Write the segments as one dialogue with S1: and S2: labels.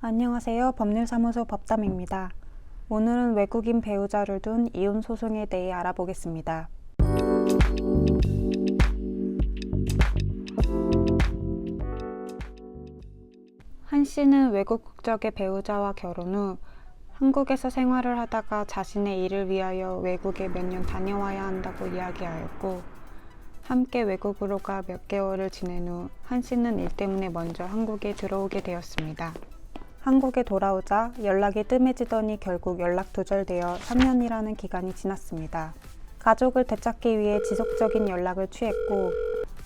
S1: 안녕하세요. 법률사무소 법담입니다. 오늘은 외국인 배우자를 둔 이혼 소송에 대해 알아보겠습니다. 한 씨는 외국 국적의 배우자와 결혼 후 한국에서 생활을 하다가 자신의 일을 위하여 외국에 몇 년 다녀와야 한다고 이야기하였고, 함께 외국으로 가 몇 개월을 지낸 후 한 씨는 일 때문에 먼저 한국에 들어오게 되었습니다. 한국에 돌아오자 연락이 뜸해지더니 결국 연락 두절되어 3년이라는 기간이 지났습니다. 가족을 되찾기 위해 지속적인 연락을 취했고,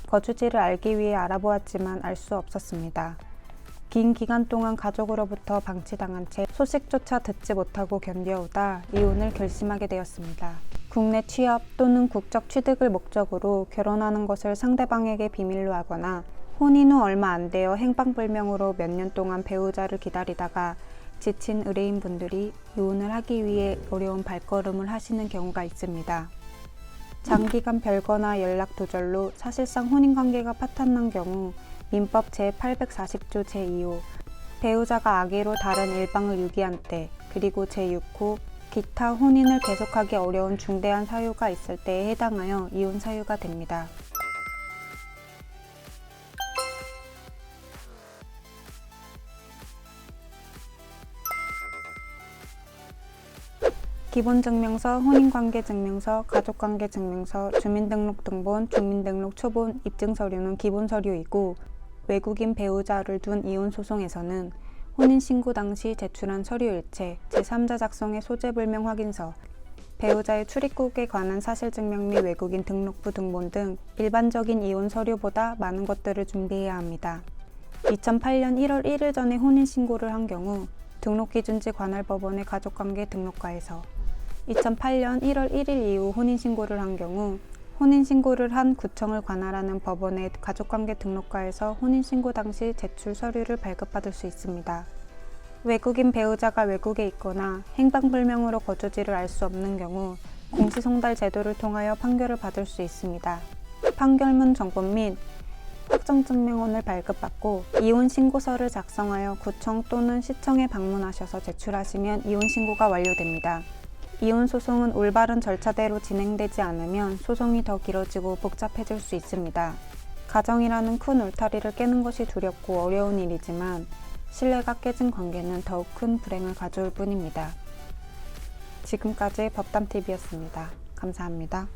S1: 거주지를 알기 위해 알아보았지만 알 수 없었습니다. 긴 기간 동안 가족으로부터 방치당한 채 소식조차 듣지 못하고 견뎌오다 이혼을 결심하게 되었습니다. 국내 취업 또는 국적 취득을 목적으로 결혼하는 것을 상대방에게 비밀로 하거나 혼인 후 얼마 안 되어 행방불명으로 몇 년 동안 배우자를 기다리다가 지친 의뢰인분들이 이혼을 하기 위해 어려운 발걸음을 하시는 경우가 있습니다. 장기간 별거나 연락 두절로 사실상 혼인관계가 파탄난 경우 민법 제840조 제2호 배우자가 악의로 다른 일방을 유기한 때, 그리고 제6호 기타 혼인을 계속하기 어려운 중대한 사유가 있을 때에 해당하여 이혼 사유가 됩니다. 기본증명서, 혼인관계증명서, 가족관계증명서, 주민등록등본, 주민등록 초본, 입증서류는 기본서류이고, 외국인 배우자를 둔 이혼소송에서는 혼인신고 당시 제출한 서류일체, 제3자 작성의 소재불명 확인서, 배우자의 출입국에 관한 사실증명 및 외국인 등록부 등본 등 일반적인 이혼 서류보다 많은 것들을 준비해야 합니다. 2008년 1월 1일 전에 혼인신고를 한 경우 등록기준지 관할법원의 가족관계 등록과에서, 2008년 1월 1일 이후 혼인신고를 한 경우 혼인신고를 한 구청을 관할하는 법원의 가족관계 등록과에서 혼인신고 당시 제출 서류를 발급받을 수 있습니다. 외국인 배우자가 외국에 있거나 행방불명으로 거주지를 알 수 없는 경우 공시송달 제도를 통하여 판결을 받을 수 있습니다. 판결문 정본 및 확정증명원을 발급받고 이혼신고서를 작성하여 구청 또는 시청에 방문하셔서 제출하시면 이혼신고가 완료됩니다. 이혼소송은 올바른 절차대로 진행되지 않으면 소송이 더 길어지고 복잡해질 수 있습니다. 가정이라는 큰 울타리를 깨는 것이 두렵고 어려운 일이지만 신뢰가 깨진 관계는 더욱 큰 불행을 가져올 뿐입니다. 지금까지 법담TV였습니다. 감사합니다.